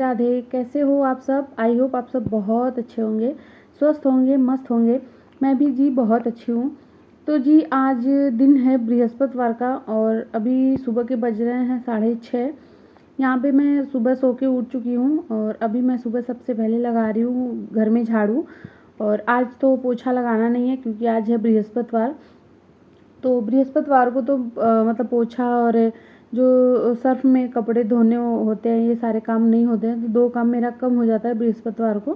राधे। कैसे हो आप सब? आई होप आप सब बहुत अच्छे होंगे, स्वस्थ होंगे, मस्त होंगे। मैं भी जी बहुत अच्छी हूँ। तो जी आज दिन है बृहस्पतिवार का और अभी सुबह के बज रहे हैं 6:30। यहाँ पे मैं सुबह सो के उठ चुकी हूँ और अभी मैं सुबह सबसे पहले लगा रही हूँ घर में झाड़ू। और आज तो पोछा लगाना नहीं है क्योंकि आज है बृहस्पतिवार। तो बृहस्पतिवार को तो मतलब पोछा और जो सर्फ में कपड़े धोने होते हैं ये सारे काम नहीं होते हैं। तो 2 काम मेरा कम हो जाता है बृहस्पतिवार को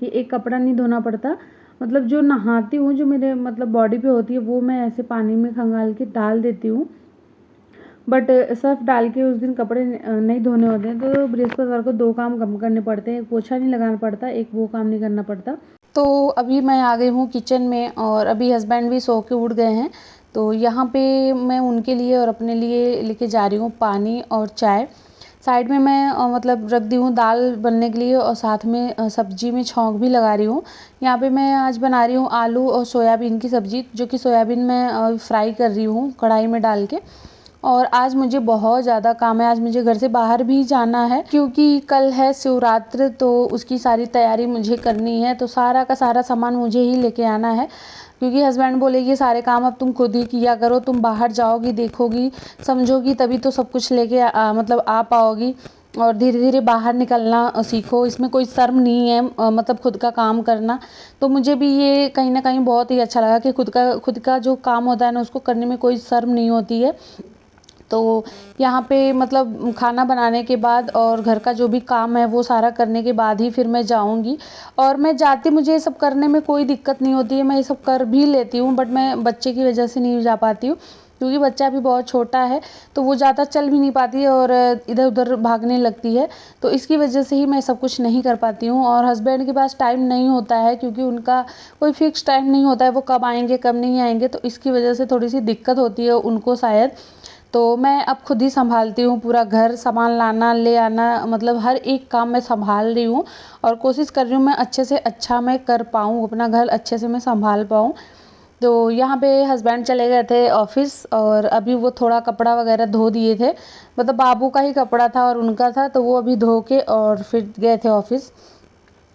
कि एक कपड़ा नहीं धोना पड़ता। मतलब जो नहाती हूँ जो मेरे मतलब बॉडी पे होती है वो मैं ऐसे पानी में खंगाल के डाल देती हूँ, बट सर्फ डाल के उस दिन कपड़े नहीं धोने होते हैं। तो बृहस्पतिवार को 2 काम कम करने पड़ते हैं, एक पोछा नहीं लगाना पड़ता, एक वो काम नहीं करना पड़ता। तो अभी मैं आ गई हूँ किचन में और अभी हस्बैंड भी सो के उठ गए हैं। तो यहाँ पे मैं उनके लिए और अपने लिए लेके जा रही हूँ पानी और चाय। साइड में मैं मतलब रख दी हूँ दाल बनने के लिए और साथ में सब्जी में छौंक भी लगा रही हूँ। यहाँ पे मैं आज बना रही हूँ आलू और सोयाबीन की सब्ज़ी, जो कि सोयाबीन मैं फ्राई कर रही हूँ कढ़ाई में डाल के। और आज मुझे बहुत ज़्यादा काम है, आज मुझे घर से बाहर भी जाना है क्योंकि कल है शिवरात्रि, तो उसकी सारी तैयारी मुझे करनी है। तो सारा का सारा सामान मुझे ही लेके आना है क्योंकि हस्बैंड बोले ये सारे काम अब तुम खुद ही किया करो, तुम बाहर जाओगी, देखोगी, समझोगी, तभी तो सब कुछ लेके मतलब आ पाओगी। और धीरे धीरे बाहर निकलना सीखो, इसमें कोई शर्म नहीं है मतलब खुद का काम करना। तो मुझे भी ये कहीं ना कहीं बहुत ही अच्छा लगा कि खुद का जो काम होता है ना उसको करने में कोई शर्म नहीं होती है। तो यहाँ पे मतलब खाना बनाने के बाद और घर का जो भी काम है वो सारा करने के बाद ही फिर मैं जाऊँगी। और मैं जाती, मुझे ये सब करने में कोई दिक्कत नहीं होती है, मैं ये सब कर भी लेती हूँ, बट मैं बच्चे की वजह से नहीं जा पाती हूँ क्योंकि बच्चा भी बहुत छोटा है तो वो ज़्यादा चल भी नहीं पाती है और इधर उधर भागने लगती है। तो इसकी वजह से ही मैं सब कुछ नहीं कर पाती हूँ। और हस्बैंड के पास टाइम नहीं होता है क्योंकि उनका कोई फिक्स टाइम नहीं होता है, वो कब आएंगे कब नहीं आएंगे, तो इसकी वजह से थोड़ी सी दिक्कत होती है उनको शायद। तो मैं अब खुद ही संभालती हूँ पूरा घर, सामान लाना ले आना, मतलब हर एक काम मैं संभाल रही हूँ और कोशिश कर रही हूँ मैं अच्छे से अच्छा मैं कर पाऊँ, अपना घर अच्छे से मैं संभाल पाऊँ। तो यहाँ पे हस्बैंड चले गए थे ऑफिस और अभी वो थोड़ा कपड़ा वगैरह धो दिए थे, मतलब बाबू का ही कपड़ा था और उनका था, तो वो अभी धो के और फिर गए थे ऑफिस।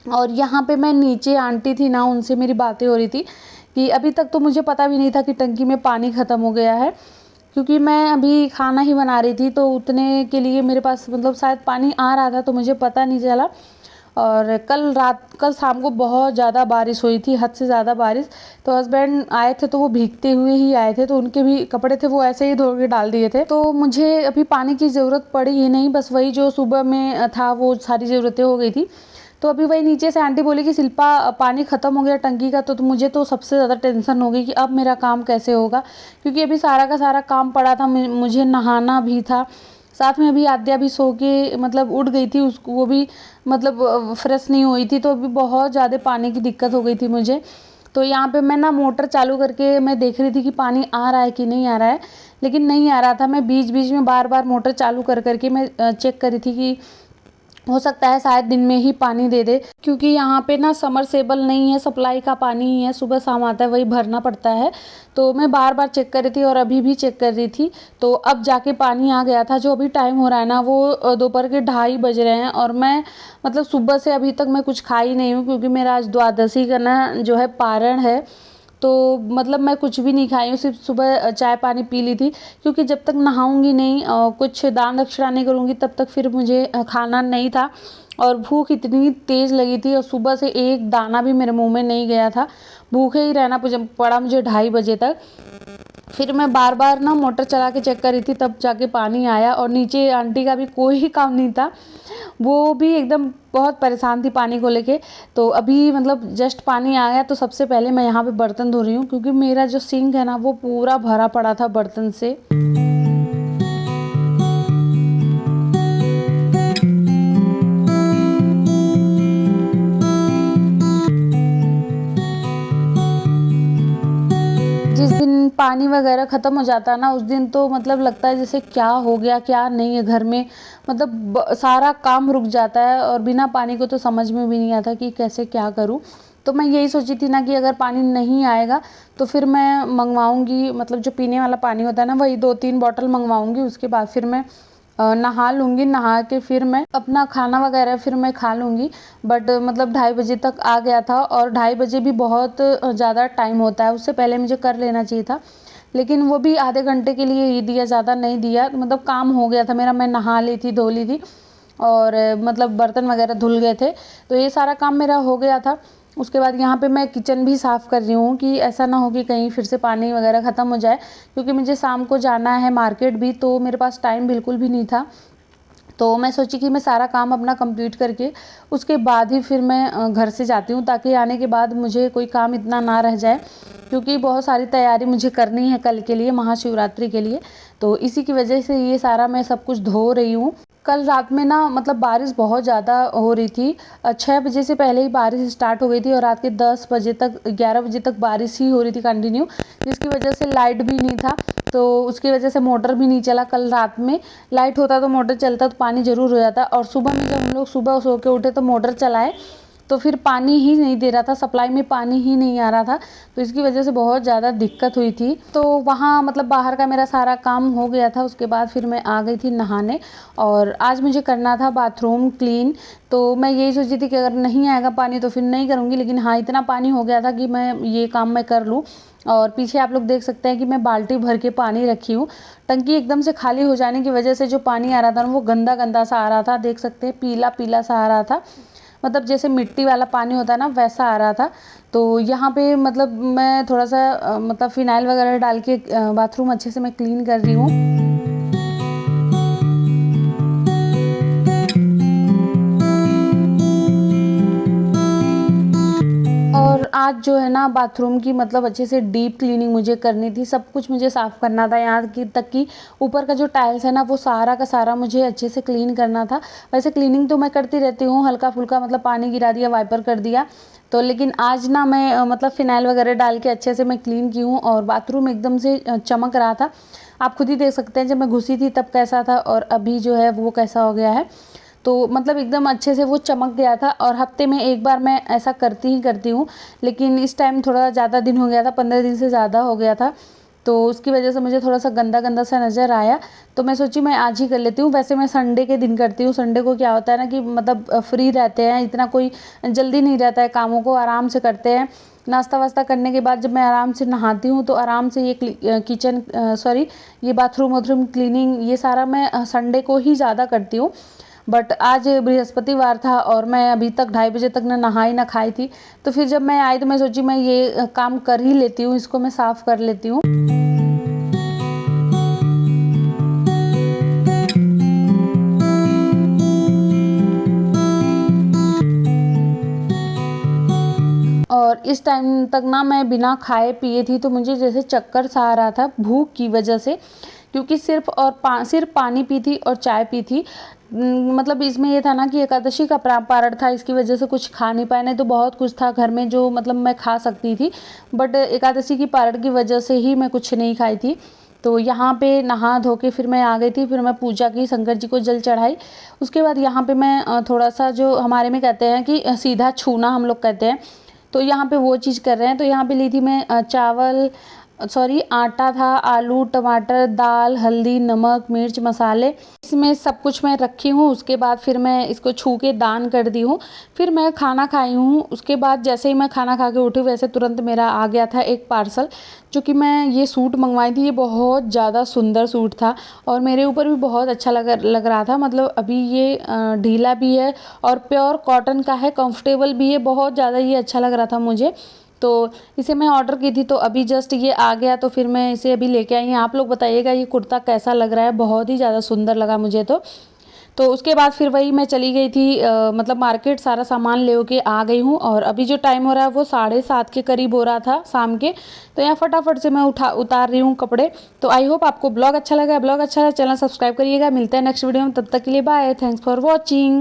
और यहाँ पे मैं नीचे आंटी थी ना, उनसे मेरी बातें हो रही थी कि अभी तक तो मुझे पता भी नहीं था कि टंकी में पानी ख़त्म हो गया है क्योंकि मैं अभी खाना ही बना रही थी, तो उतने के लिए मेरे पास मतलब शायद पानी आ रहा था तो मुझे पता नहीं चला। और कल शाम को बहुत ज़्यादा बारिश हुई थी, हद से ज़्यादा बारिश। तो हस्बैंड आए थे तो वो भीगते हुए ही आए थे, तो उनके भी कपड़े थे वो ऐसे ही धो के डाल दिए थे। तो मुझे अभी पानी की ज़रूरत पड़ी ही नहीं, बस वही जो सुबह में था वो सारी ज़रूरतें हो गई थी। तो अभी वही नीचे से आंटी बोली कि शिल्पा पानी ख़त्म हो गया टंकी का, तो मुझे तो सबसे ज़्यादा टेंशन हो गई कि अब मेरा काम कैसे होगा क्योंकि अभी सारा का सारा काम पड़ा था, मुझे नहाना भी था, साथ में अभी आद्या भी सो के मतलब उठ गई थी, उसको वो भी मतलब फ्रेश नहीं हुई थी, तो अभी बहुत ज़्यादा पानी की दिक्कत हो गई थी मुझे। तो यहाँ पे मैं ना मोटर चालू करके मैं देख रही थी कि पानी आ रहा है कि नहीं आ रहा है, लेकिन नहीं आ रहा था। मैं बीच बीच में बार बार मोटर चालू कर करके मैं चेक कर रही थी कि हो सकता है शायद दिन में ही पानी दे दे, क्योंकि यहाँ पे ना समरसेबल नहीं है, सप्लाई का पानी ही है, सुबह शाम आता है वही भरना पड़ता है। तो मैं बार बार चेक कर रही थी और अभी भी चेक कर रही थी, तो अब जाके पानी आ गया था। जो अभी टाइम हो रहा है ना वो दोपहर के 2:30 बज रहे हैं और मैं मतलब सुबह से अभी तक मैं कुछ खाई नहीं हूँ क्योंकि मेरा आज द्वादशी का ना जो है पारण है। तो मतलब मैं कुछ भी नहीं खाई हूँ, सिर्फ सुबह चाय पानी पी ली थी क्योंकि जब तक नहाऊंगी नहीं कुछ दान दक्षिणा नहीं करूँगी तब तक फिर मुझे खाना नहीं था। और भूख इतनी तेज़ लगी थी और सुबह से एक दाना भी मेरे मुंह में नहीं गया था, भूखे ही रहना पड़ा मुझे 2:30 बजे तक। फिर मैं बार बार ना मोटर चला के चेक कर रही थी, तब जाके पानी आया। और नीचे आंटी का भी कोई ही काम नहीं था, वो भी एकदम बहुत परेशान थी पानी को लेके। तो अभी मतलब जस्ट पानी आ गया, तो सबसे पहले मैं यहाँ पे बर्तन धो रही हूँ क्योंकि मेरा जो सिंक है ना वो पूरा भरा पड़ा था बर्तन से। जिस दिन पानी वगैरह ख़त्म हो जाता है ना उस दिन तो मतलब लगता है जैसे क्या हो गया क्या नहीं है घर में, मतलब सारा काम रुक जाता है और बिना पानी को तो समझ में भी नहीं आता कि कैसे क्या करूं। तो मैं यही सोची थी ना कि अगर पानी नहीं आएगा तो फिर मैं मंगवाऊंगी, मतलब जो पीने वाला पानी होता है ना वही 2-3 बॉटल मंगवाऊंगी, उसके बाद फिर मैं नहा लूँगी, नहा के फिर मैं अपना खाना वगैरह फिर मैं खा लूँगी। बट मतलब 2:30 बजे तक आ गया था और 2:30 बजे भी बहुत ज़्यादा टाइम होता है, उससे पहले मुझे कर लेना चाहिए था, लेकिन वो भी आधे घंटे के लिए ही दिया, ज़्यादा नहीं दिया। मतलब काम हो गया था मेरा, मैं नहा ली थी, धो ली थी और मतलब बर्तन वगैरह धुल गए थे, तो ये सारा काम मेरा हो गया था। उसके बाद यहाँ पे मैं किचन भी साफ़ कर रही हूँ कि ऐसा ना हो कि कहीं फिर से पानी वगैरह ख़त्म हो जाए, क्योंकि मुझे शाम को जाना है मार्केट भी, तो मेरे पास टाइम बिल्कुल भी नहीं था। तो मैं सोची कि मैं सारा काम अपना कंप्लीट करके उसके बाद ही फिर मैं घर से जाती हूँ, ताकि आने के बाद मुझे कोई काम इतना ना रह जाए, क्योंकि बहुत सारी तैयारी मुझे करनी है कल के लिए, महाशिवरात्रि के लिए। तो इसी की वजह से ये सारा मैं सब कुछ धो रही हूँ। कल रात में ना मतलब बारिश बहुत ज़्यादा हो रही थी, 6 बजे से पहले ही बारिश स्टार्ट हो गई थी और रात के 10 बजे तक, 11 बजे तक बारिश ही हो रही थी कंटिन्यू, जिसकी वजह से लाइट भी नहीं था, तो उसकी वजह से मोटर भी नहीं चला। कल रात में लाइट होता तो मोटर चलता तो पानी ज़रूर हो जाता, और सुबह में जब हम लोग सुबह सो के उठे तो मोटर चलाए तो फिर पानी ही नहीं दे रहा था, सप्लाई में पानी ही नहीं आ रहा था, तो इसकी वजह से बहुत ज़्यादा दिक्कत हुई थी। तो वहाँ मतलब बाहर का मेरा सारा काम हो गया था, उसके बाद फिर मैं आ गई थी नहाने, और आज मुझे करना था बाथरूम क्लीन। तो मैं यही सोची थी कि अगर नहीं आएगा पानी तो फिर नहीं करूँगी, लेकिन हाँ इतना पानी हो गया था कि मैं ये काम मैं कर लूँ। और पीछे आप लोग देख सकते हैं कि मैं बाल्टी भर के पानी रखी हूँ। टंकी एकदम से खाली हो जाने की वजह से जो पानी आ रहा था ना, वो गंदा गंदा सा आ रहा था, देख सकते हैं पीला पीला सा आ रहा था, मतलब जैसे मिट्टी वाला पानी होता है ना, वैसा आ रहा था। तो यहाँ पे मतलब मैं थोड़ा सा मतलब फ़िनाइल वगैरह डाल के बाथरूम अच्छे से मैं क्लीन कर रही हूँ। और आज जो है ना बाथरूम की मतलब अच्छे से डीप क्लीनिंग मुझे करनी थी, सब कुछ मुझे साफ़ करना था, यहाँ की तक कि ऊपर का जो टाइल्स है ना, वो सारा का सारा मुझे अच्छे से क्लीन करना था। वैसे क्लीनिंग तो मैं करती रहती हूँ, हल्का फुल्का मतलब पानी गिरा दिया, वाइपर कर दिया, तो लेकिन आज ना मैं मतलब फ़िनाइल वगैरह डाल के अच्छे से मैं क्लीन की हूँ, और बाथरूम एकदम से चमक रहा था। आप खुद ही देख सकते हैं जब मैं घुसी थी तब कैसा था और अभी जो है वो कैसा हो गया है। तो मतलब एकदम अच्छे से वो चमक गया था, और हफ्ते में एक बार मैं ऐसा करती ही करती हूँ, लेकिन इस टाइम थोड़ा ज़्यादा दिन हो गया था, 15 दिन से ज़्यादा हो गया था, तो उसकी वजह से मुझे थोड़ा सा गंदा गंदा सा नज़र आया। तो मैं सोची मैं आज ही कर लेती हूँ। वैसे मैं संडे के दिन करती हूँ, संडे को क्या होता है ना कि मतलब फ्री रहते हैं, इतना कोई जल्दी नहीं रहता है, कामों को आराम से करते हैं। नाश्ता वास्ता करने के बाद जब मैं आराम से नहाती हूँ तो आराम से ये किचन सॉरी ये बाथरूम वाथरूम क्लीनिंग ये सारा मैं संडे को ही ज़्यादा करती हूँ। बट आज बृहस्पतिवार था और मैं अभी तक 2:30 बजे तक ना नहाई ना खाई थी, तो फिर जब मैं आई तो मैं सोची मैं ये काम कर ही लेती हूँ, इसको मैं साफ़ कर लेती हूँ। और इस टाइम तक ना मैं बिना खाए पिए थी, तो मुझे जैसे चक्कर सा आ रहा था भूख की वजह से, क्योंकि सिर्फ पानी पी थी और चाय पी थी। मतलब इसमें ये था ना कि एकादशी का पारण था, इसकी वजह से कुछ खा नहीं पाए, नहीं तो बहुत कुछ था घर में जो मतलब मैं खा सकती थी, बट एकादशी की पारण की वजह से ही मैं कुछ नहीं खाई थी। तो यहाँ पे नहा धो के फिर मैं आ गई थी, फिर मैं पूजा की, शंकर जी को जल चढ़ाई। उसके बाद यहाँ पे मैं थोड़ा सा जो हमारे में कहते हैं कि सीधा छूना हम लोग कहते हैं, तो यहाँ पे वो चीज़ कर रहे हैं। तो यहाँ पे ली थी मैं चावल सॉरी आटा था, आलू टमाटर दाल हल्दी नमक मिर्च मसाले, इसमें सब कुछ मैं रखी हूँ। उसके बाद फिर मैं इसको छू के दान कर दी हूँ। फिर मैं खाना खाई हूँ। उसके बाद जैसे ही मैं खाना खा के उठी वैसे तुरंत मेरा आ गया था एक पार्सल, जो कि मैं ये सूट मंगवाई थी। ये बहुत ज़्यादा सुंदर सूट था और मेरे ऊपर भी बहुत अच्छा लग रहा था। मतलब अभी ये ढीला भी है और प्योर कॉटन का है, कंफर्टेबल भी है, बहुत ज़्यादा ये अच्छा लग रहा था मुझे। तो इसे मैं ऑर्डर की थी, तो अभी जस्ट ये आ गया, तो फिर मैं इसे अभी लेके आई। आप लोग बताइएगा ये कुर्ता कैसा लग रहा है, बहुत ही ज़्यादा सुंदर लगा मुझे तो उसके बाद फिर वही मैं चली गई थी मतलब मार्केट, सारा सामान ले के आ गई हूँ। और अभी जो टाइम हो रहा है वो 7:30 के करीब हो रहा था शाम के, तो यहाँ फटाफट से मैं उतार रही हूँ कपड़े। तो आई होप आपको ब्लॉग अच्छा लगा। ब्लॉग अच्छा लगा चैनल सब्सक्राइब करिएगा। मिलते हैं नेक्स्ट वीडियो में, तब तक के लिए बाय, थैंक्स फॉर वॉचिंग।